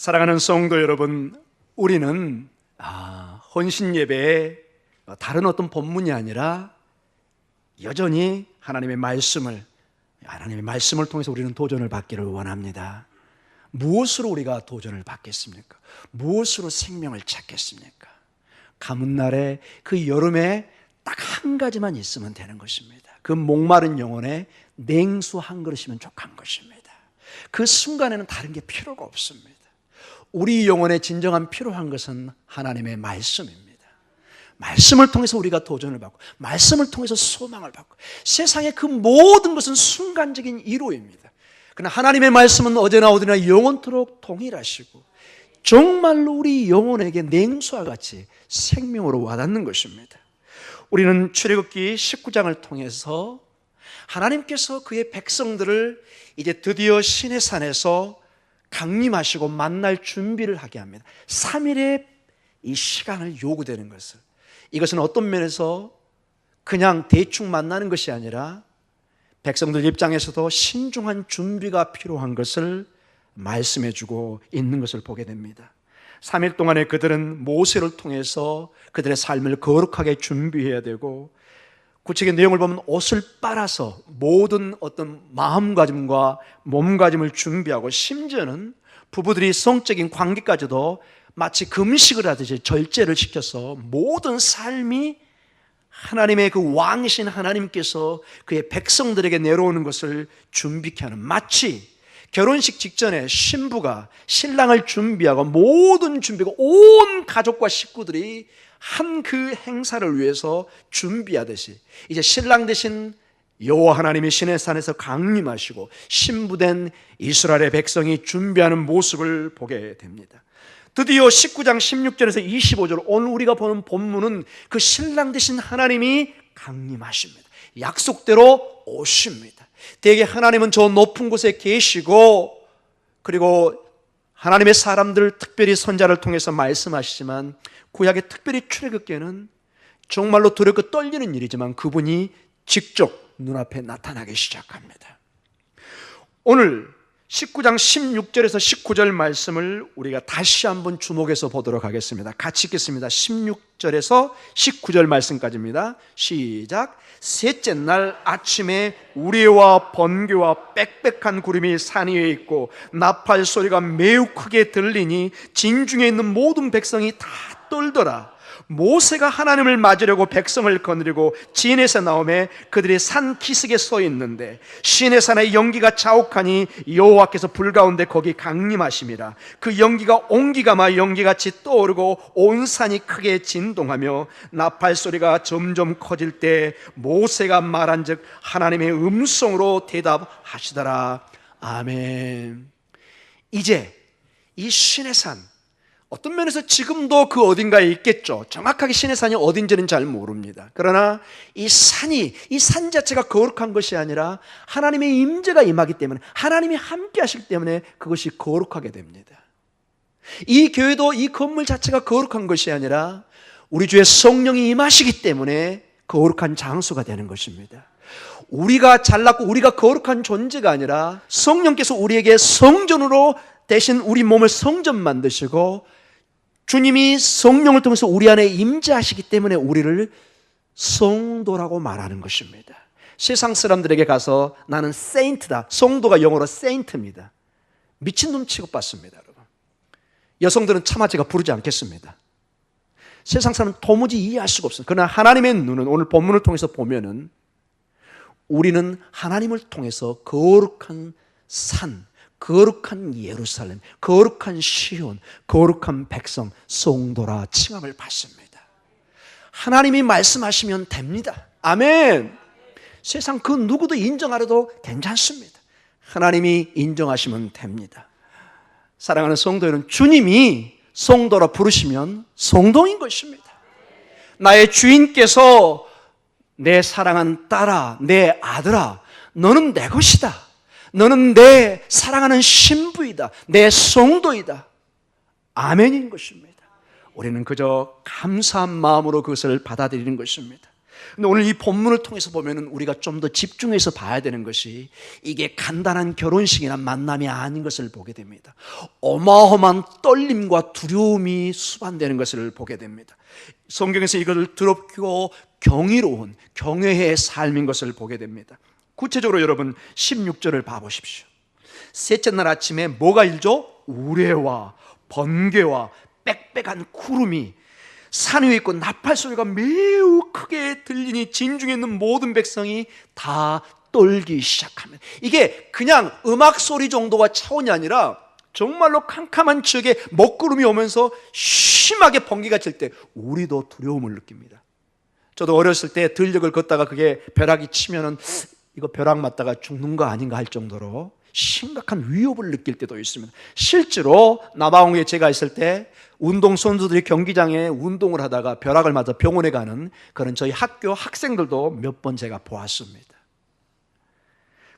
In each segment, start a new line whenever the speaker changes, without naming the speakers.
사랑하는 성도 여러분, 우리는 헌신 예배에 다른 어떤 본문이 아니라 여전히 하나님의 말씀을 통해서 우리는 도전을 받기를 원합니다. 무엇으로 우리가 도전을 받겠습니까? 무엇으로 생명을 찾겠습니까? 가문 날에 그 여름에 딱 한 가지만 있으면 되는 것입니다. 그 목마른 영혼에 냉수 한 그릇이면 족한 것입니다. 그 순간에는 다른 게 필요가 없습니다. 우리 영혼에 진정한 필요한 것은 하나님의 말씀입니다. 말씀을 통해서 우리가 도전을 받고, 말씀을 통해서 소망을 받고, 세상의 그 모든 것은 순간적인 이루입니다. 그러나 하나님의 말씀은 어제나 오늘이나 영원토록 동일하시고 정말로 우리 영혼에게 냉수와 같이 생명으로 와닿는 것입니다. 우리는 출애굽기 19장을 통해서 하나님께서 그의 백성들을 이제 드디어 시내산에서 강림하시고 만날 준비를 하게 합니다. 3일의 이 시간을 요구되는 것을, 이것은 어떤 면에서 그냥 대충 만나는 것이 아니라 백성들 입장에서도 신중한 준비가 필요한 것을 말씀해 주고 있는 것을 보게 됩니다. 3일 동안에 그들은 모세를 통해서 그들의 삶을 거룩하게 준비해야 되고, 구체적인 내용을 보면 옷을 빨아서 모든 어떤 마음가짐과 몸가짐을 준비하고, 심지어는 부부들이 성적인 관계까지도 마치 금식을 하듯이 절제를 시켜서 모든 삶이 하나님의 그 왕이신 하나님께서 그의 백성들에게 내려오는 것을 준비케 하는, 마치 결혼식 직전에 신부가 신랑을 준비하고 모든 준비가 온 가족과 식구들이 한 그 행사를 위해서 준비하듯이 이제 신랑 대신 여호와 하나님이 시내산에서 강림하시고 신부된 이스라엘의 백성이 준비하는 모습을 보게 됩니다. 드디어 19장 16절에서 25절, 오늘 우리가 보는 본문은 그 신랑 되신 하나님이 강림하십니다. 약속대로 오십니다. 대개 하나님은 저 높은 곳에 계시고, 그리고 하나님의 사람들, 특별히 선자를 통해서 말씀하시지만, 구약의 특별히 출애굽기에는 정말로 두렵고 떨리는 일이지만 그분이 직접 눈앞에 나타나기 시작합니다. 오늘 19장 16절에서 19절 말씀을 우리가 다시 한번 주목해서 보도록 하겠습니다. 같이 읽겠습니다. 16절에서 19절 말씀까지입니다. 시작. 셋째 날 아침에 우레와 번개와 빽빽한 구름이 산 위에 있고 나팔 소리가 매우 크게 들리니 진중에 있는 모든 백성이 다 떨더라. 모세가 하나님을 맞으려고 백성을 거느리고 진에서 나오매 그들이 산 기슭에 서 있는데 시내산의 연기가 자욱하니 여호와께서 불 가운데 거기 강림하심이라. 그 연기가 옹기가마 연기같이 떠오르고 온 산이 크게 진동하며 나팔 소리가 점점 커질 때 모세가 말한즉 하나님의 음성으로 대답하시더라. 아멘. 이제 이 시내산, 어떤 면에서 지금도 그 어딘가에 있겠죠. 정확하게 시내산이 어딘지는 잘 모릅니다. 그러나 이 산 자체가 거룩한 것이 아니라 하나님의 임재가 임하기 때문에, 하나님이 함께 하시기 때문에 그것이 거룩하게 됩니다. 이 교회도 이 건물 자체가 거룩한 것이 아니라 우리 주의 성령이 임하시기 때문에 거룩한 장소가 되는 것입니다. 우리가 잘났고 우리가 거룩한 존재가 아니라 성령께서 우리에게 성전으로 대신 우리 몸을 성전 만드시고 주님이 성령을 통해서 우리 안에 임재하시기 때문에 우리를 성도라고 말하는 것입니다. 세상 사람들에게 가서 나는 세인트다, 성도가 영어로 세인트입니다, 미친놈 취급받습니다. 여러분, 여성들은 차마 제가 부르지 않겠습니다. 세상 사람은 도무지 이해할 수가 없습니다. 그러나 하나님의 눈은, 오늘 본문을 통해서 보면은 우리는 하나님을 통해서 거룩한 산, 거룩한 예루살렘, 거룩한 시온, 거룩한 백성, 성도라 칭함을 받습니다. 하나님이 말씀하시면 됩니다. 아멘. 세상 그 누구도 인정하려도 괜찮습니다. 하나님이 인정하시면 됩니다. 사랑하는 성도 여러분, 주님이 성도라 부르시면 성도인 것입니다. 나의 주인께서 내 사랑하는 딸아, 내 아들아, 너는 내 것이다, 너는 내 사랑하는 신부이다, 내 성도이다, 아멘인 것입니다. 우리는 그저 감사한 마음으로 그것을 받아들이는 것입니다. 근데 오늘 이 본문을 통해서 보면은 우리가 좀 더 집중해서 봐야 되는 것이 이게 간단한 결혼식이나 만남이 아닌 것을 보게 됩니다. 어마어마한 떨림과 두려움이 수반되는 것을 보게 됩니다. 성경에서 이것을 더럽고 경이로운 경외의 삶인 것을 보게 됩니다. 구체적으로 여러분 16절을 봐보십시오. 셋째 날 아침에 뭐가 일죠? 우레와 번개와 빽빽한 구름이 산 위에 있고 나팔 소리가 매우 크게 들리니 진중에 있는 모든 백성이 다 떨기 시작합니다. 이게 그냥 음악 소리 정도가 차원이 아니라 정말로 캄캄한 지역에 먹구름이 오면서 심하게 번개가 칠 때 우리도 두려움을 느낍니다. 저도 어렸을 때 들녘을 걷다가 그게 벼락이 치면은 이거 벼락 맞다가 죽는 거 아닌가 할 정도로 심각한 위협을 느낄 때도 있습니다. 실제로 남아공에 제가 있을 때 운동선수들이 경기장에 운동을 하다가 벼락을 맞아 병원에 가는 그런 저희 학교 학생들도 몇 번 제가 보았습니다.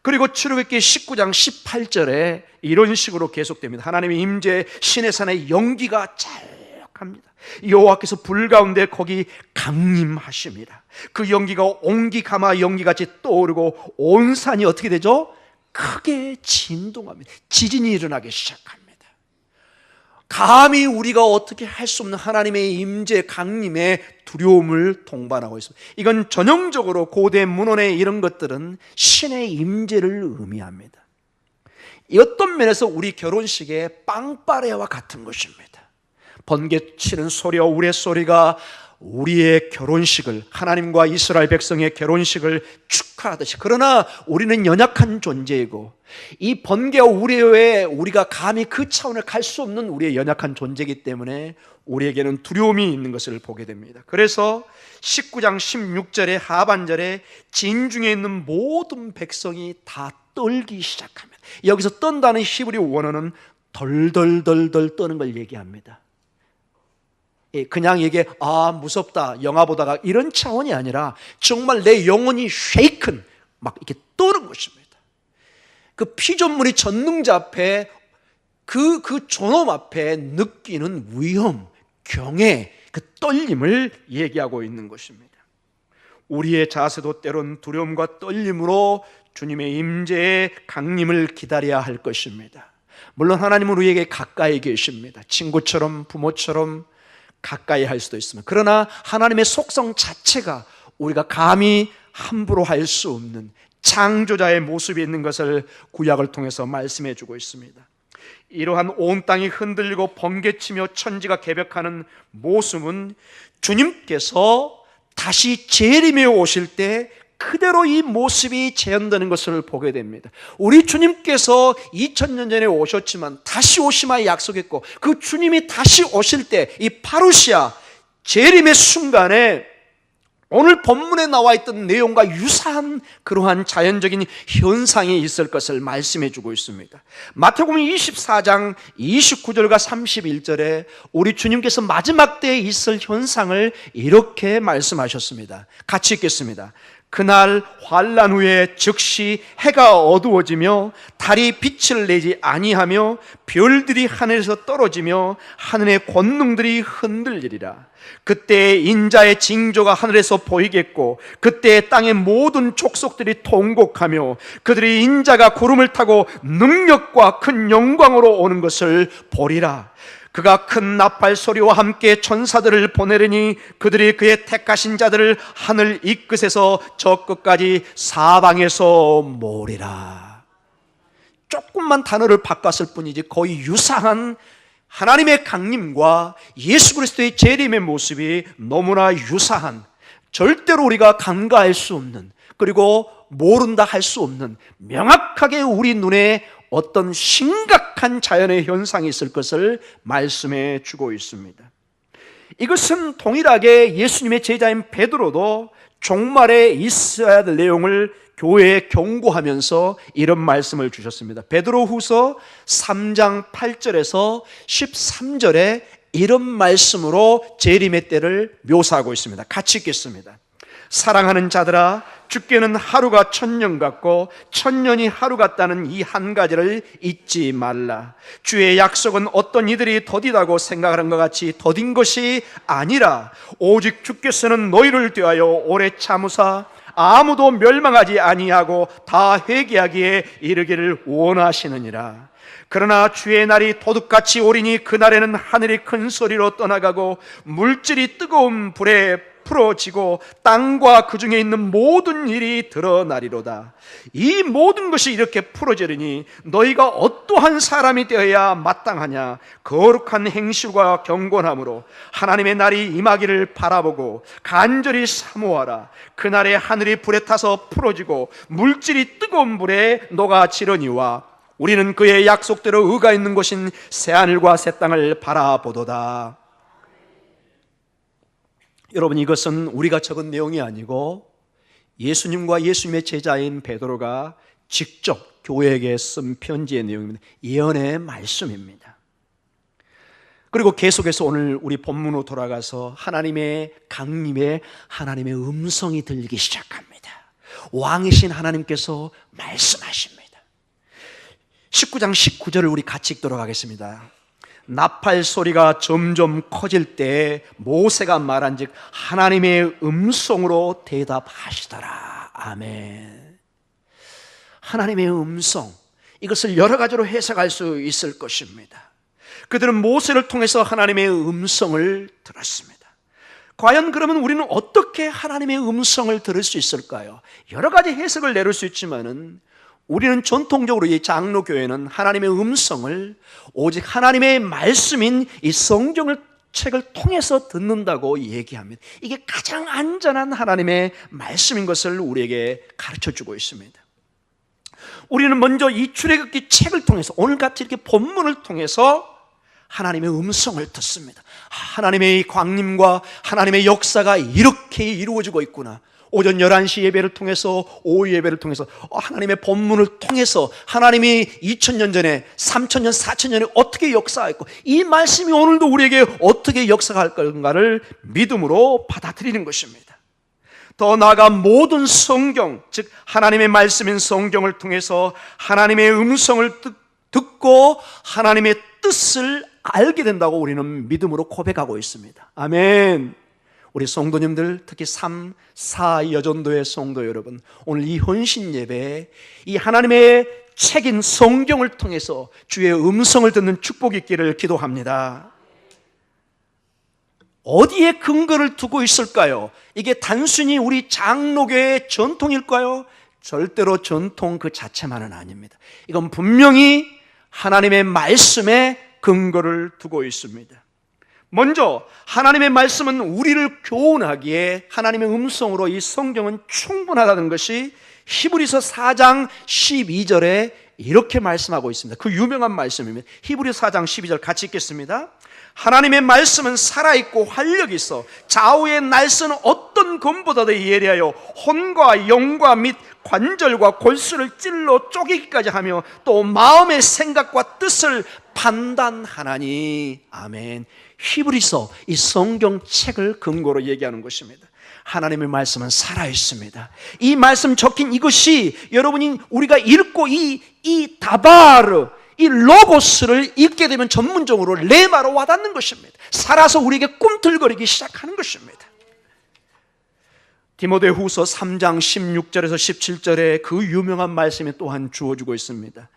그리고 출애굽기 19장 18절에 이런 식으로 계속됩니다. 하나님의 임재 시내산의 연기가 짤막합니다. 여호와께서 불 가운데 거기 강림하심이라. 그 연기가 옹기가마 연기같이 떠오르고 온 산이 어떻게 되죠? 크게 진동합니다. 지진이 일어나기 시작합니다. 감히 우리가 어떻게 할 수 없는 하나님의 임재 강림의 두려움을 동반하고 있습니다. 이건 전형적으로 고대 문헌의 이런 것들은 신의 임재를 의미합니다. 이 어떤 면에서 우리 결혼식의 빵빠레와 같은 것입니다. 번개 치는 소리와 우레소리가 우리의 결혼식을, 하나님과 이스라엘 백성의 결혼식을 축하하듯이, 그러나 우리는 연약한 존재이고 이 번개와 우레에 우리가 감히 그 차원을 갈 수 없는 우리의 연약한 존재이기 때문에 우리에게는 두려움이 있는 것을 보게 됩니다. 그래서 19장 16절의 하반절에 진중에 있는 모든 백성이 다 떨기 시작합니다. 여기서 떤다는 히브리 원어는 덜덜덜덜 떠는 걸 얘기합니다. 그냥 이게 무섭다 영화 보다가 이런 차원이 아니라 정말 내 영혼이 쉐이큰 막 이렇게 떠는 것입니다. 그 피조물이 전능자 앞에 그 존엄 앞에 느끼는 위험, 경외, 그 떨림을 얘기하고 있는 것입니다. 우리의 자세도 때론 두려움과 떨림으로 주님의 임재의 강림을 기다려야 할 것입니다. 물론 하나님은 우리에게 가까이 계십니다. 친구처럼 부모처럼 가까이 할 수도 있습니다. 그러나 하나님의 속성 자체가 우리가 감히 함부로 할 수 없는 창조자의 모습이 있는 것을 구약을 통해서 말씀해 주고 있습니다. 이러한 온 땅이 흔들리고 번개치며 천지가 개벽하는 모습은 주님께서 다시 재림해 오실 때 그대로 이 모습이 재현되는 것을 보게 됩니다. 우리 주님께서 2000년 전에 오셨지만 다시 오심하여 약속했고, 그 주님이 다시 오실 때 이 파루시아 재림의 순간에 오늘 본문에 나와 있던 내용과 유사한 그러한 자연적인 현상이 있을 것을 말씀해 주고 있습니다. 마태복음 24장 29절과 31절에 우리 주님께서 마지막 때에 있을 현상을 이렇게 말씀하셨습니다. 같이 읽겠습니다. 그날 환난 후에 즉시 해가 어두워지며 달이 빛을 내지 아니하며 별들이 하늘에서 떨어지며 하늘의 권능들이 흔들리리라. 그때 인자의 징조가 하늘에서 보이겠고 그때 땅의 모든 족속들이 통곡하며 그들이 인자가 구름을 타고 능력과 큰 영광으로 오는 것을 보리라. 그가 큰 나팔 소리와 함께 천사들을 보내리니 그들이 그의 택하신 자들을 하늘 이 끝에서 저 끝까지 사방에서 모으리라. 조금만 단어를 바꿨을 뿐이지 거의 유사한 하나님의 강림과 예수 그리스도의 재림의 모습이 너무나 유사한, 절대로 우리가 간과할 수 없는, 그리고 모른다 할 수 없는 명확하게 우리 눈에 어떤 심각한 자연의 현상이 있을 것을 말씀해 주고 있습니다. 이것은 동일하게 예수님의 제자인 베드로도 종말에 있어야 될 내용을 교회에 경고하면서 이런 말씀을 주셨습니다. 베드로후서 3장 8절에서 13절에 이런 말씀으로 재림의 때를 묘사하고 있습니다. 같이 읽겠습니다. 사랑하는 자들아, 주께는 하루가 1000년 같고 1000년이 하루 같다는 이 한 가지를 잊지 말라. 주의 약속은 어떤 이들이 더디다고 생각하는 것 같이 더딘 것이 아니라 오직 주께서는 너희를 대하여 오래 참으사 아무도 멸망하지 아니하고 다 회개하기에 이르기를 원하시느니라. 그러나 주의 날이 도둑같이 오리니 그날에는 하늘이 큰 소리로 떠나가고 물질이 뜨거운 불에 풀어지고 땅과 그 중에 있는 모든 일이 드러나리로다. 이 모든 것이 이렇게 풀어지리니 너희가 어떠한 사람이 되어야 마땅하냐? 거룩한 행실과 경건함으로 하나님의 날이 임하기를 바라보고 간절히 사모하라. 그날에 하늘이 불에 타서 풀어지고 물질이 뜨거운 불에 녹아지려니와 우리는 그의 약속대로 의가 있는 곳인 새하늘과 새 땅을 바라보도다. 여러분, 이것은 우리가 적은 내용이 아니고 예수님과 예수님의 제자인 베드로가 직접 교회에게 쓴 편지의 내용입니다. 예언의 말씀입니다. 그리고 계속해서 오늘 우리 본문으로 돌아가서 하나님의 강림에 하나님의 음성이 들리기 시작합니다. 왕이신 하나님께서 말씀하십니다. 19장 19절을 우리 같이 읽도록 하겠습니다. 나팔 소리가 점점 커질 때 모세가 말한즉 하나님의 음성으로 대답하시더라. 아멘. 하나님의 음성, 이것을 여러 가지로 해석할 수 있을 것입니다. 그들은 모세를 통해서 하나님의 음성을 들었습니다. 과연 그러면 우리는 어떻게 하나님의 음성을 들을 수 있을까요? 여러 가지 해석을 내릴 수 있지만은 우리는 전통적으로 이 장로교회는 하나님의 음성을 오직 하나님의 말씀인 이 성경을 책을 통해서 듣는다고 얘기합니다. 이게 가장 안전한 하나님의 말씀인 것을 우리에게 가르쳐주고 있습니다. 우리는 먼저 이 출애굽기 책을 통해서 오늘같이 이렇게 본문을 통해서 하나님의 음성을 듣습니다. 하나님의 이 광림과 하나님의 역사가 이렇게 이루어지고 있구나. 오전 11시 예배를 통해서 오후 예배를 통해서 하나님의 본문을 통해서 하나님이 2000년 전에 3000년 4000년에 어떻게 역사했고 이 말씀이 오늘도 우리에게 어떻게 역사할 건가를 믿음으로 받아들이는 것입니다. 더 나아가 모든 성경, 즉 하나님의 말씀인 성경을 통해서 하나님의 음성을 듣고 하나님의 뜻을 알게 된다고 우리는 믿음으로 고백하고 있습니다. 아멘. 우리 성도님들, 특히 3, 4 여전도의 성도 여러분, 오늘 이 헌신 예배에 이 하나님의 책인 성경을 통해서 주의 음성을 듣는 축복이 있기를 기도합니다. 어디에 근거를 두고 있을까요? 이게 단순히 우리 장로교의 전통일까요? 절대로 전통 그 자체만은 아닙니다. 이건 분명히 하나님의 말씀에 근거를 두고 있습니다. 먼저 하나님의 말씀은 우리를 교훈하기에 하나님의 음성으로 이 성경은 충분하다는 것이 히브리서 4장 12절에 이렇게 말씀하고 있습니다. 그 유명한 말씀입니다. 히브리서 4장 12절 같이 읽겠습니다. 하나님의 말씀은 살아있고 활력이 있어 좌우의 날선 어떤 검보다도 예리하여 혼과 영과 및 관절과 골수를 찔러 쪼개기까지 하며 또 마음의 생각과 뜻을 판단하나니. 아멘. 히브리서 이 성경책을 근거로 얘기하는 것입니다. 하나님의 말씀은 살아있습니다. 이 말씀 적힌 이것이 여러분이 우리가 읽고 이 다바르, 이 로고스를 읽게 되면 전문적으로 레마로 와닿는 것입니다. 살아서 우리에게 꿈틀거리기 시작하는 것입니다. 디모데후서 3장 16절에서 17절에 그 유명한 말씀이 또한 주어지고 있습니다.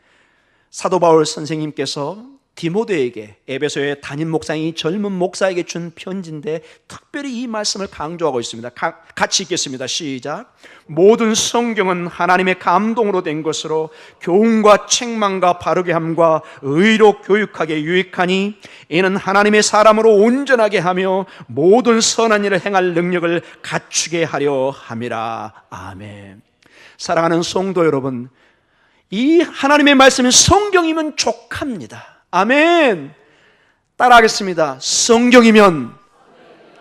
사도 바울 선생님께서 디모데에게, 에베소의 담임 목사인 젊은 목사에게 준 편지인데 특별히 이 말씀을 강조하고 있습니다. 같이 읽겠습니다. 시작. 모든 성경은 하나님의 감동으로 된 것으로 교훈과 책망과 바르게 함과 의로 교육하게 유익하니 이는 하나님의 사람으로 온전하게 하며 모든 선한 일을 행할 능력을 갖추게 하려 함이라. 아멘. 사랑하는 성도 여러분, 이 하나님의 말씀은 성경이면 족합니다. 아멘. 따라하겠습니다. 성경이면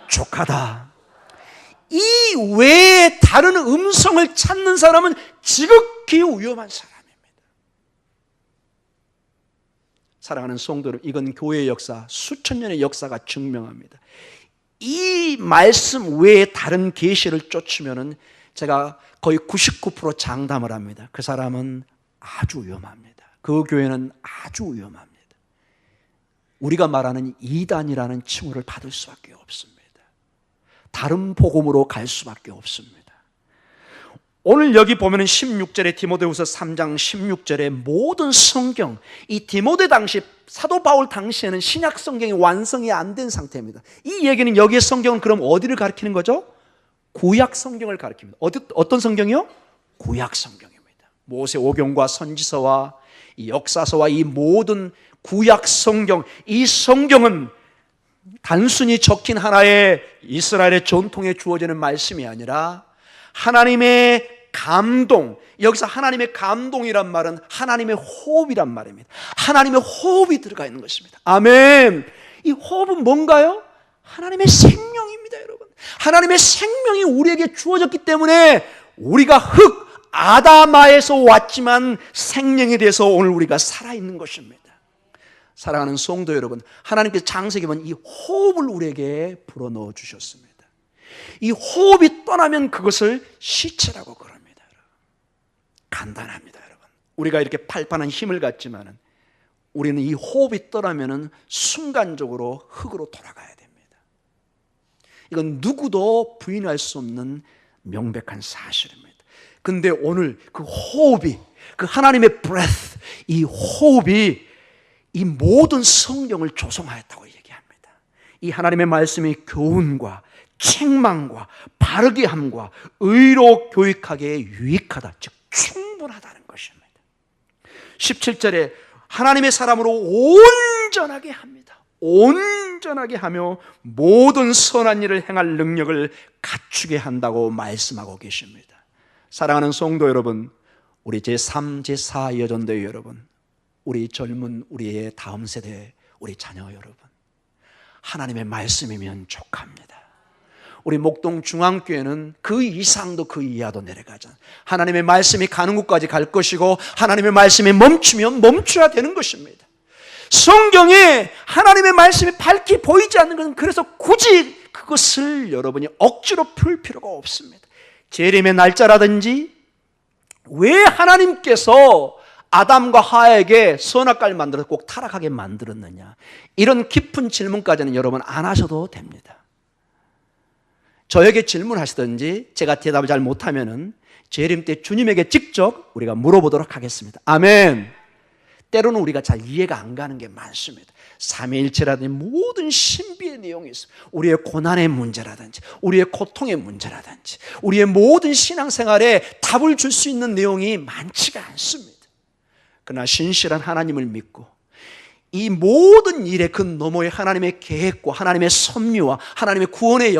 족하다. 이 외에 다른 음성을 찾는 사람은 지극히 위험한 사람입니다. 사랑하는 성도 여러분, 이건 교회의 역사, 수천 년의 역사가 증명합니다. 이 말씀 외에 다른 계시를 쫓으면은 제가 거의 99% 장담을 합니다. 그 사람은 아주 위험합니다. 그 교회는 아주 위험합니다. 우리가 말하는 이단이라는 칭호를 받을 수밖에 없습니다. 다른 복음으로 갈 수밖에 없습니다. 오늘 여기 보면은 16절에 디모데후서 3장 16절에 모든 성경, 이 디모데 당시 사도 바울 당시에는 신약 성경이 완성이 안 된 상태입니다. 이 얘기는 여기의 성경은 그럼 어디를 가리키는 거죠? 구약 성경을 가리킵니다. 어떤 성경이요? 구약 성경입니다. 모세오경과 선지서와 이 역사서와 이 모든 구약 성경, 이 성경은 단순히 적힌 하나의 이스라엘의 전통에 주어지는 말씀이 아니라 하나님의 감동, 여기서 하나님의 감동이란 말은 하나님의 호흡이란 말입니다. 하나님의 호흡이 들어가 있는 것입니다. 아멘. 이 호흡은 뭔가요? 하나님의 생명입니다, 여러분. 하나님의 생명이 우리에게 주어졌기 때문에 우리가 아다마에서 왔지만 생명에 대해서 오늘 우리가 살아있는 것입니다. 사랑하는 성도 여러분, 하나님께서 창세기 보면 이 호흡을 우리에게 불어넣어 주셨습니다. 이 호흡이 떠나면 그것을 시체라고 그럽니다. 간단합니다, 여러분. 우리가 이렇게 팔팔한 힘을 갖지만은 우리는 이 호흡이 떠나면은 순간적으로 흙으로 돌아가야 됩니다. 이건 누구도 부인할 수 없는 명백한 사실입니다. 근데 오늘 그 호흡이, 그 하나님의 breath, 이 호흡이 이 모든 성경을 조성하였다고 얘기합니다. 이 하나님의 말씀이 교훈과 책망과 바르게 함과 의로 교육하기에 유익하다, 즉 충분하다는 것입니다. 17절에 하나님의 사람으로 온전하게 합니다. 온전하게 하며 모든 선한 일을 행할 능력을 갖추게 한다고 말씀하고 계십니다. 사랑하는 성도 여러분, 우리 제3, 제4 여전대 여러분, 우리 젊은 우리의 다음 세대, 우리 자녀 여러분, 하나님의 말씀이면 족합니다. 우리 목동 중앙교회는 그 이상도 그 이하도 내려가잖아요. 하나님의 말씀이 가는 곳까지 갈 것이고 하나님의 말씀이 멈추면 멈춰야 되는 것입니다. 성경에 하나님의 말씀이 밝히 보이지 않는 것은 그래서 굳이 그것을 여러분이 억지로 풀 필요가 없습니다. 재림의 날짜라든지 왜 하나님께서 아담과 하와에게 선악과를 만들어서 꼭 타락하게 만들었느냐, 이런 깊은 질문까지는 여러분 안 하셔도 됩니다. 저에게 질문하시든지 제가 대답을 잘 못하면은 재림 때 주님에게 직접 우리가 물어보도록 하겠습니다. 아멘. 때로는 우리가 잘 이해가 안 가는 게 많습니다. 삼위일체라든지 모든 신비의 내용이 있습니다. 우리의 고난의 문제라든지 우리의 고통의 문제라든지 우리의 모든 신앙생활에 답을 줄 수 있는 내용이 많지가 않습니다. 그러나 신실한 하나님을 믿고 이 모든 일의 그 너머에 하나님의 계획과 하나님의 섭리와 하나님의 구원의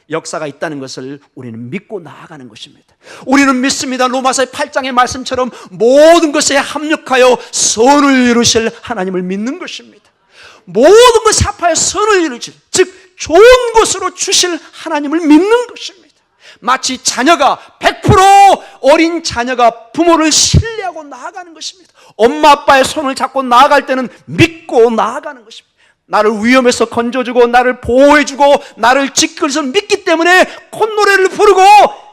역사가 있다는 것을 우리는 믿고 나아가는 것입니다. 우리는 믿습니다. 로마서 8장의 말씀처럼 모든 것에 합력하여 선을 이루실 하나님을 믿는 것입니다. 모든 것에 합하여 선을 이루실, 즉 좋은 것으로 주실 하나님을 믿는 것입니다. 마치 자녀가 100% 어린 자녀가 부모를 신뢰하고 나아가는 것입니다. 엄마 아빠의 손을 잡고 나아갈 때는 믿고 나아가는 것입니다. 나를 위험에서 건져주고 나를 보호해주고 나를 지킬 것을 믿기 때문에 콧노래를 부르고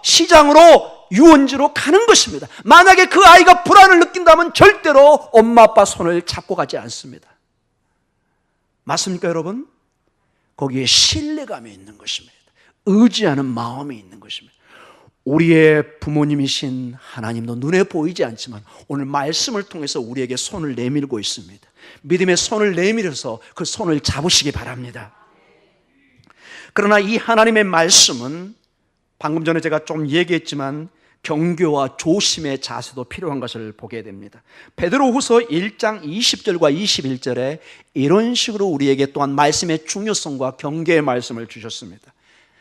시장으로 유원지로 가는 것입니다. 만약에 그 아이가 불안을 느낀다면 절대로 엄마 아빠 손을 잡고 가지 않습니다. 맞습니까, 여러분? 거기에 신뢰감이 있는 것입니다. 의지하는 마음이 있는 것입니다. 우리의 부모님이신 하나님도 눈에 보이지 않지만 오늘 말씀을 통해서 우리에게 손을 내밀고 있습니다. 믿음의 손을 내밀어서 그 손을 잡으시기 바랍니다. 그러나 이 하나님의 말씀은 방금 전에 제가 좀 얘기했지만 경계와 조심의 자세도 필요한 것을 보게 됩니다. 베드로후서 1장 20절과 21절에 이런 식으로 우리에게 또한 말씀의 중요성과 경계의 말씀을 주셨습니다.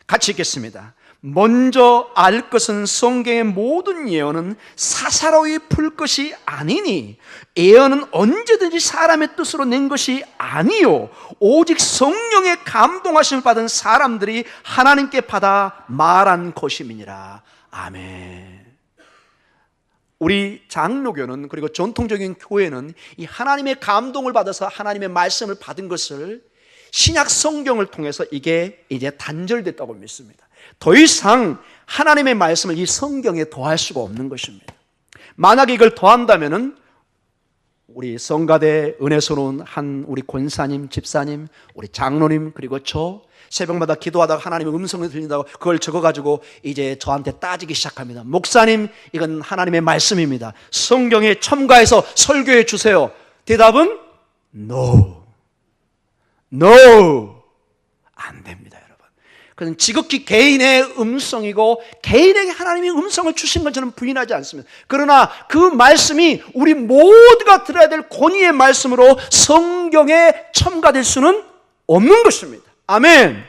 같이 읽겠습니다. 먼저 알 것은 성경의 모든 예언은 사사로이 풀 것이 아니니 예언은 언제든지 사람의 뜻으로 낸 것이 아니요 오직 성령의 감동하심을 받은 사람들이 하나님께 받아 말한 것임이니라. 아멘. 우리 장로교는, 그리고 전통적인 교회는 이 하나님의 감동을 받아서 하나님의 말씀을 받은 것을 신약 성경을 통해서 이게 이제 단절됐다고 믿습니다. 더 이상 하나님의 말씀을 이 성경에 더할 수가 없는 것입니다. 만약에 이걸 더한다면은 우리 성가대 은혜스러운 한 우리 권사님, 집사님, 우리 장로님, 그리고 저 새벽마다 기도하다가 하나님의 음성을 들린다고 그걸 적어가지고 이제 저한테 따지기 시작합니다. 목사님, 이건 하나님의 말씀입니다. 성경에 첨가해서 설교해 주세요. 대답은 No. 안 됩니다, 여러분. 그건 지극히 개인의 음성이고 개인에게 하나님이 음성을 주신 건 저는 부인하지 않습니다. 그러나 그 말씀이 우리 모두가 들어야 될 권위의 말씀으로 성경에 첨가될 수는 없는 것입니다. 아멘.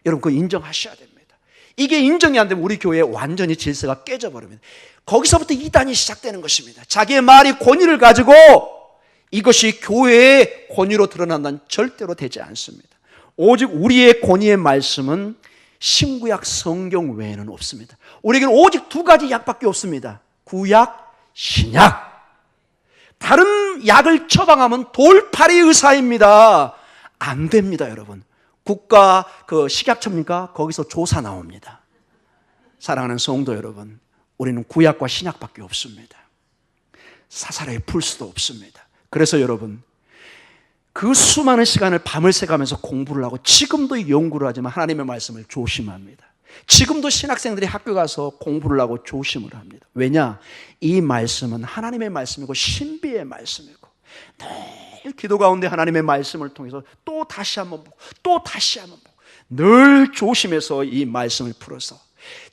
여러분, 그거 인정하셔야 됩니다. 이게 인정이 안 되면 우리 교회에 완전히 질서가 깨져버립니다. 거기서부터 이단이 시작되는 것입니다. 자기의 말이 권위를 가지고 이것이 교회의 권위로 드러난다는 절대로 되지 않습니다. 오직 우리의 권위의 말씀은 신구약 성경 외에는 없습니다. 우리에게는 오직 두 가지 약밖에 없습니다. 구약, 신약. 다른 약을 처방하면 돌팔이 의사입니다. 안 됩니다, 여러분. 국가 식약처입니까? 거기서 조사 나옵니다. 사랑하는 성도 여러분, 우리는 구약과 신약밖에 없습니다. 사사로이 풀 수도 없습니다. 그래서 여러분, 그 수많은 시간을 밤을 새가면서 공부를 하고 지금도 연구를 하지만 하나님의 말씀을 조심합니다. 지금도 신학생들이 학교 가서 공부를 하고 조심을 합니다. 왜냐? 이 말씀은 하나님의 말씀이고 신비의 말씀이고 늘 기도 가운데 하나님의 말씀을 통해서 또 다시 한번 보고 또 다시 한번 보고 늘 조심해서 이 말씀을 풀어서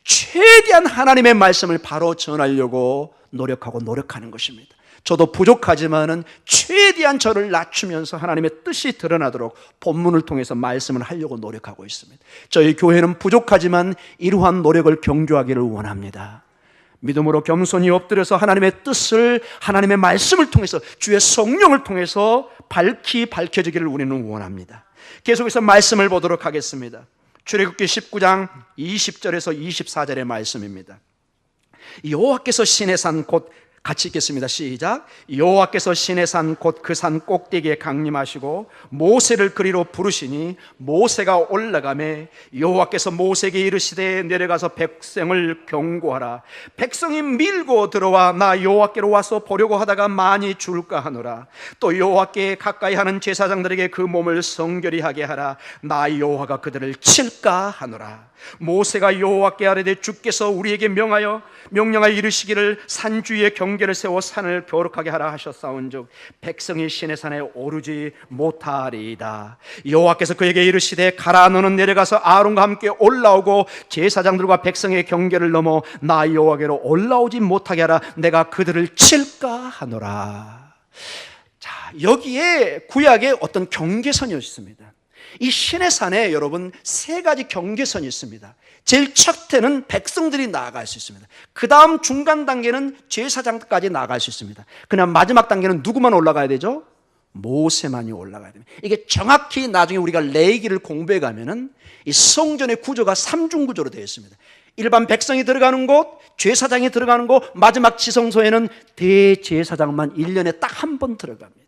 최대한 하나님의 말씀을 바로 전하려고 노력하는 것입니다. 저도 부족하지만은 최대한 저를 낮추면서 하나님의 뜻이 드러나도록 본문을 통해서 말씀을 하려고 노력하고 있습니다. 저희 교회는 부족하지만 이러한 노력을 경주하기를 원합니다. 믿음으로 겸손히 엎드려서 하나님의 뜻을 하나님의 말씀을 통해서 주의 성령을 통해서 밝혀지기를 우리는 원합니다. 계속해서 말씀을 보도록 하겠습니다. 출애굽기 19장 20절에서 24절의 말씀입니다. 여호와께서 시내산 곧 같이 읽겠습니다. 시작. 여호와께서 시내산 곧 그 산 꼭대기에 강림하시고 모세를 그리로 부르시니 모세가 올라가매 여호와께서 모세에게 이르시되 내려가서 백성을 경고하라. 백성이 밀고 들어와 나 여호와께로 와서 보려고 하다가 많이 죽을까 하노라. 또 여호와께 가까이 하는 제사장들에게 그 몸을 성결히 하게 하라. 나 여호와가 그들을 칠까 하노라. 모세가 여호와께 아뢰되 주께서 우리에게 명령하여 이르시기를 산 주위에 경계를 세워 산을 거룩하게 하라 하셨사온즉 백성이 시내산에 오르지 못하리이다. 여호와께서 그에게 이르시되 가라. 너는 내려가서 아론과 함께 올라오고 제사장들과 백성의 경계를 넘어 나 여호와께로 올라오지 못하게 하라. 내가 그들을 칠까 하노라. 자, 여기에 구약에 어떤 경계선이 있습니다. 이 시내산에 여러분 세 가지 경계선이 있습니다. 제일 첫째는 백성들이 나아갈 수 있습니다. 그 다음 중간 단계는 제사장까지 나아갈 수 있습니다. 그냥 마지막 단계는 누구만 올라가야 되죠? 모세만이 올라가야 됩니다. 이게 정확히 나중에 우리가 레위기를 공부해 가면은 이 성전의 구조가 삼중 구조로 되어 있습니다. 일반 백성이 들어가는 곳, 제사장이 들어가는 곳, 마지막 지성소에는 대제사장만 1년에 딱 한 번 들어갑니다.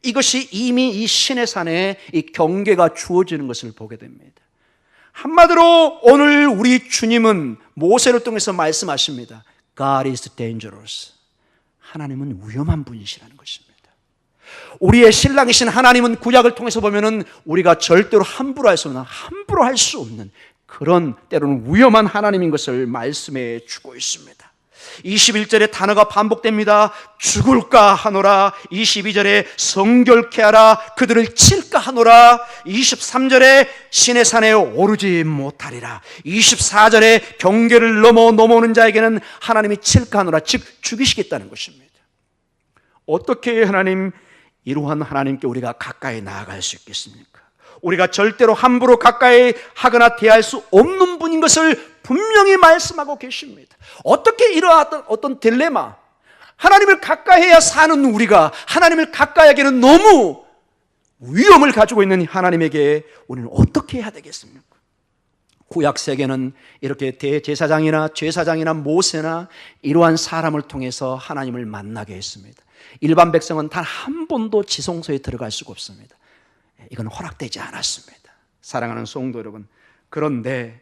이것이 이미 이 시내산에 이 경계가 주어지는 것을 보게 됩니다. 한마디로 오늘 우리 주님은 모세를 통해서 말씀하십니다. God is dangerous. 하나님은 위험한 분이시라는 것입니다. 우리의 신랑이신 하나님은 구약을 통해서 보면은 우리가 절대로 함부로 할 수 없는 그런 때로는 위험한 하나님인 것을 말씀해 주고 있습니다. 21절에 단어가 반복됩니다. 죽을까 하노라. 22절에 성결케 하라. 그들을 칠까 하노라. 23절에 시내산에 오르지 못하리라. 24절에 경계를 넘어오는 자에게는 하나님이 칠까 하노라. 즉 죽이시겠다는 것입니다. 어떻게 하나님, 이러한 하나님께 우리가 가까이 나아갈 수 있겠습니까? 우리가 절대로 함부로 가까이 하거나 대할 수 없는 분인 것을 분명히 말씀하고 계십니다. 어떻게 이러한 어떤 딜레마, 하나님을 가까이 해야 사는 우리가 하나님을 가까이 하기에는 너무 위험을 가지고 있는 하나님에게 우리는 어떻게 해야 되겠습니까? 구약 세계는 이렇게 대제사장이나 제사장이나 모세나 이러한 사람을 통해서 하나님을 만나게 했습니다. 일반 백성은 단 한 번도 지성소에 들어갈 수가 없습니다. 이건 허락되지 않았습니다. 사랑하는 성도 여러분, 그런데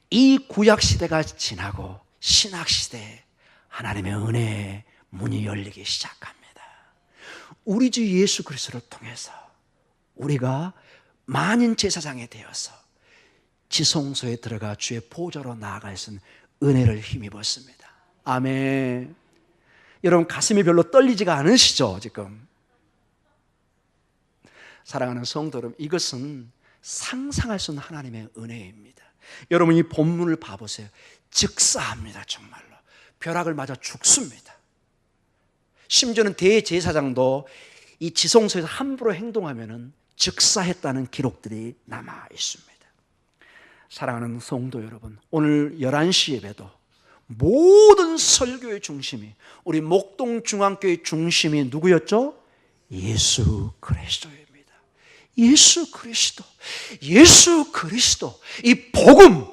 이 구약 시대가 지나고 신약 시대에 하나님의 은혜의 문이 열리기 시작합니다. 우리 주 예수 그리스도를 통해서 우리가 만인 제사장이 되어서 지성소에 들어가 주의 보좌로 나아갈 수 있는 은혜를 힘입었습니다. 아멘. 여러분 가슴이 별로 떨리지가 않으시죠 지금? 사랑하는 성도 여러분, 이것은 상상할 수 없는 하나님의 은혜입니다. 여러분 이 본문을 봐보세요. 즉사합니다. 정말로 벼락을 맞아 죽습니다. 심지어는 대제사장도 이 지성소에서 함부로 행동하면 즉사했다는 기록들이 남아 있습니다. 사랑하는 성도 여러분, 오늘 11시 예배도 모든 설교의 중심이, 우리 목동중앙교회 중심이 누구였죠? 예수 그리스도입니다. 예수 그리스도, 예수 그리스도, 이 복음,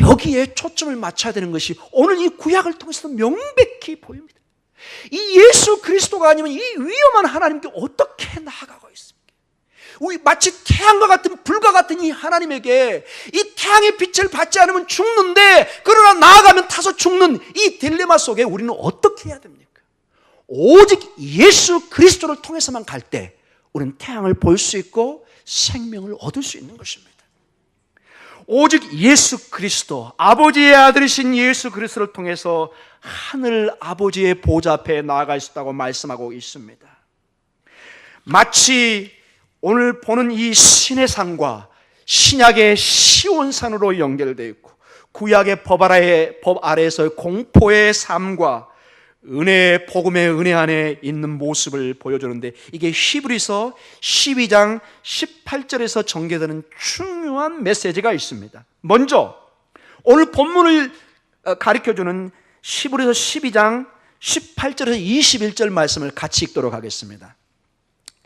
여기에 초점을 맞춰야 되는 것이 오늘 이 구약을 통해서도 명백히 보입니다. 이 예수 그리스도가 아니면 이 위험한 하나님께 어떻게 나아가고 있습니까? 우리 마치 태양과 같은 불과 같은 이 하나님에게 이 태양의 빛을 받지 않으면 죽는데, 그러나 나아가면 타서 죽는 이 딜레마 속에 우리는 어떻게 해야 됩니까? 오직 예수 그리스도를 통해서만 갈 때 우리는 태양을 볼 수 있고 생명을 얻을 수 있는 것입니다. 오직 예수 그리스도, 아버지의 아들이신 예수 그리스도를 통해서 하늘 아버지의 보좌 앞에 나아갈 수 있다고 말씀하고 있습니다. 마치 오늘 보는 이 시내산과 신약의 시온산으로 연결되어 있고, 구약의 법 아래에서의 공포의 삶과 은혜의 복음의 은혜 안에 있는 모습을 보여주는데, 이게 히브리서 12장 18절에서 전개되는 중요한 메시지가 있습니다. 먼저 오늘 본문을 가르쳐주는 히브리서 12장 18절에서 21절 말씀을 같이 읽도록 하겠습니다.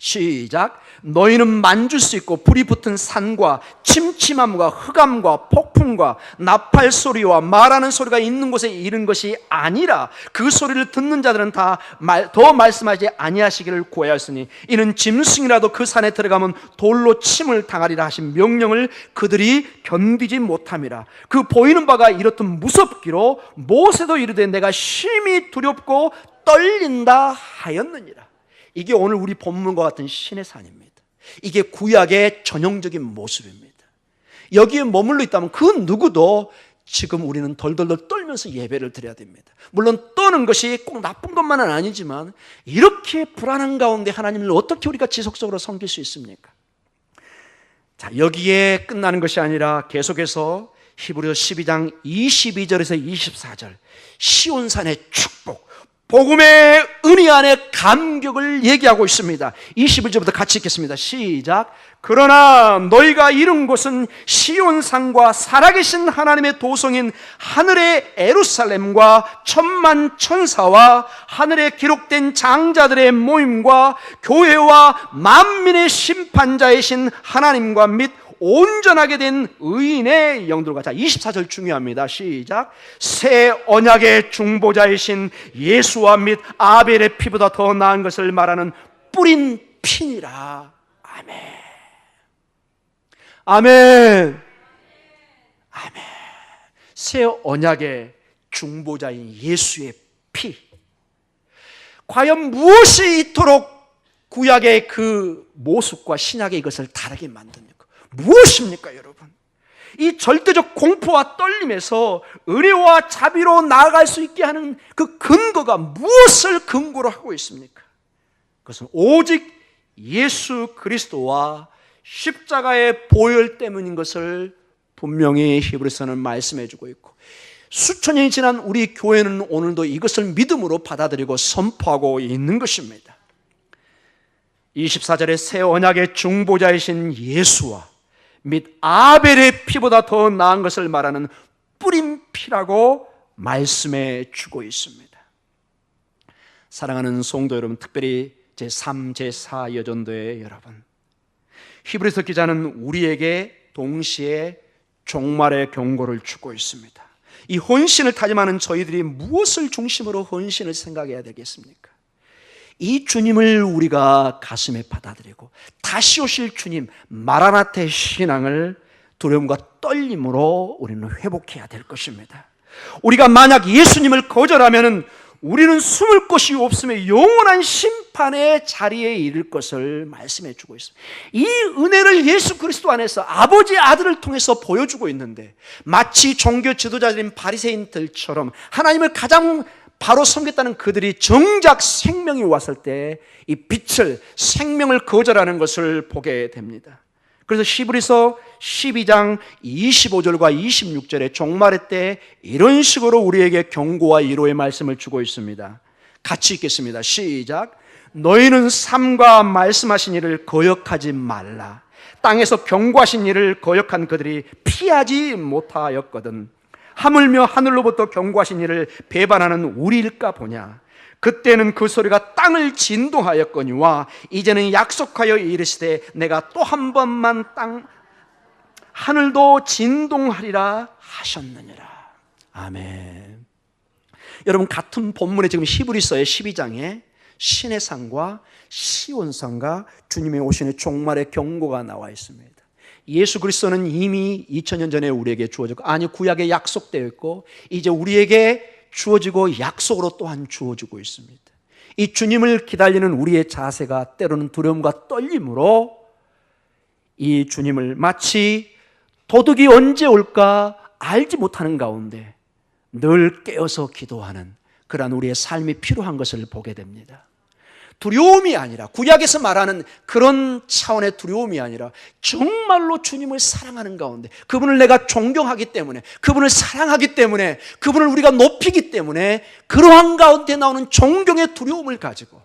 시작. 너희는 만질 수 있고 불이 붙은 산과 침침함과 흑암과 폭풍과 나팔 소리와 말하는 소리가 있는 곳에 이른 것이 아니라 그 소리를 듣는 자들은 더 말씀하지 아니하시기를 구하였으니 이는 짐승이라도 그 산에 들어가면 돌로 침을 당하리라 하신 명령을 그들이 견디지 못함이라. 그 보이는 바가 이렇듯 무섭기로 모세도 이르되 내가 심히 두렵고 떨린다 하였느니라. 이게 오늘 우리 본문과 같은 신의 산입니다. 이게 구약의 전형적인 모습입니다. 여기에 머물러 있다면 그 누구도 지금 우리는 덜덜덜 떨면서 예배를 드려야 됩니다. 물론 떠는 것이 꼭 나쁜 것만은 아니지만, 이렇게 불안한 가운데 하나님을 어떻게 우리가 지속적으로 섬길 수 있습니까? 자, 여기에 끝나는 것이 아니라 계속해서 히브리서 12장 22절에서 24절, 시온산의 축복, 복음의 은혜 안에 감격을 얘기하고 있습니다. 21절부터 같이 읽겠습니다. 시작. 그러나 너희가 이룬 곳은 시온산과 살아계신 하나님의 도성인 하늘의 예루살렘과 천만 천사와 하늘에 기록된 장자들의 모임과 교회와 만민의 심판자이신 하나님과 및 온전하게 된 의인의 영들과. 자, 24절 중요합니다. 시작. 새 언약의 중보자이신 예수와 및 아벨의 피보다 더 나은 것을 말하는 뿌린 피니라. 아멘. 아멘. 아멘. 새 언약의 중보자인 예수의 피. 과연 무엇이 이토록 구약의 그 모습과 신약의 이것을 다르게 만듭니까? 무엇입니까, 여러분? 이 절대적 공포와 떨림에서 은혜와 자비로 나아갈 수 있게 하는 그 근거가 무엇을 근거로 하고 있습니까? 그것은 오직 예수 그리스도와 십자가의 보혈 때문인 것을 분명히 히브리서는 말씀해 주고 있고, 수천 년이 지난 우리 교회는 오늘도 이것을 믿음으로 받아들이고 선포하고 있는 것입니다. 24절에 새 언약의 중보자이신 예수와 및 아벨의 피보다 더 나은 것을 말하는 뿌린 피라고 말씀해 주고 있습니다. 사랑하는 성도 여러분, 특별히 제3, 제4 여전도의 여러분, 히브리서 기자는 우리에게 동시에 종말의 경고를 주고 있습니다. 이 헌신을 다짐하는 저희들이 무엇을 중심으로 헌신을 생각해야 되겠습니까? 이 주님을 우리가 가슴에 받아들이고 다시 오실 주님 마라나타의 신앙을 두려움과 떨림으로 우리는 회복해야 될 것입니다. 우리가 만약 예수님을 거절하면 우리는 숨을 곳이 없으며 영원한 심판의 자리에 이를 것을 말씀해 주고 있습니다. 이 은혜를 예수 그리스도 안에서 아버지의 아들을 통해서 보여주고 있는데, 마치 종교 지도자들인 바리새인들처럼 하나님을 가장 바로 섬겼다는 그들이 정작 생명이 왔을 때 이 빛을, 생명을 거절하는 것을 보게 됩니다. 그래서 히브리서 12장 25절과 26절에 종말의 때 이런 식으로 우리에게 경고와 위로의 말씀을 주고 있습니다. 같이 읽겠습니다. 시작. 너희는 삼가 말씀하신 일을 거역하지 말라. 땅에서 경고하신 일을 거역한 그들이 피하지 못하였거든. 하물며 하늘로부터 경고하신 일을 배반하는 우리일까 보냐. 그때는 그 소리가 땅을 진동하였거니와 이제는 약속하여 이르시되 내가 또 한 번만 하늘도 진동하리라 하셨느니라. 아멘. 여러분, 같은 본문에 지금 히브리서의 12장에 신의 상과 시온상과 주님의 오신의 종말의 경고가 나와 있습니다. 예수 그리스도는 이미 2000년 전에 우리에게 주어졌고, 아니 구약에 약속되어 있고 이제 우리에게 주어지고 약속으로 또한 주어지고 있습니다. 이 주님을 기다리는 우리의 자세가 때로는 두려움과 떨림으로 이 주님을 마치 도둑이 언제 올까 알지 못하는 가운데 늘 깨어서 기도하는 그러한 우리의 삶이 필요한 것을 보게 됩니다. 두려움이 아니라, 구약에서 말하는 그런 차원의 두려움이 아니라 정말로 주님을 사랑하는 가운데, 그분을 내가 존경하기 때문에, 그분을 사랑하기 때문에, 그분을 우리가 높이기 때문에 그러한 가운데 나오는 존경의 두려움을 가지고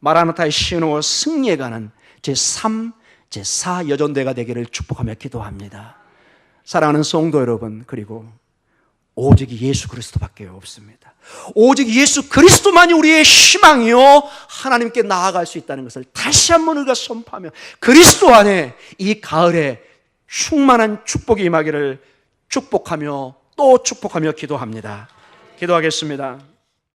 마라나타의 신호와 승리에 가는 제3, 제4 여전대가 되기를 축복하며 기도합니다. 사랑하는 성도 여러분, 그리고 오직 예수 그리스도밖에 없습니다. 오직 예수 그리스도만이 우리의 희망이요 하나님께 나아갈 수 있다는 것을 다시 한번 우리가 선포하며 그리스도 안에 이 가을에 충만한 축복이 임하기를 축복하며 또 축복하며 기도합니다. 기도하겠습니다.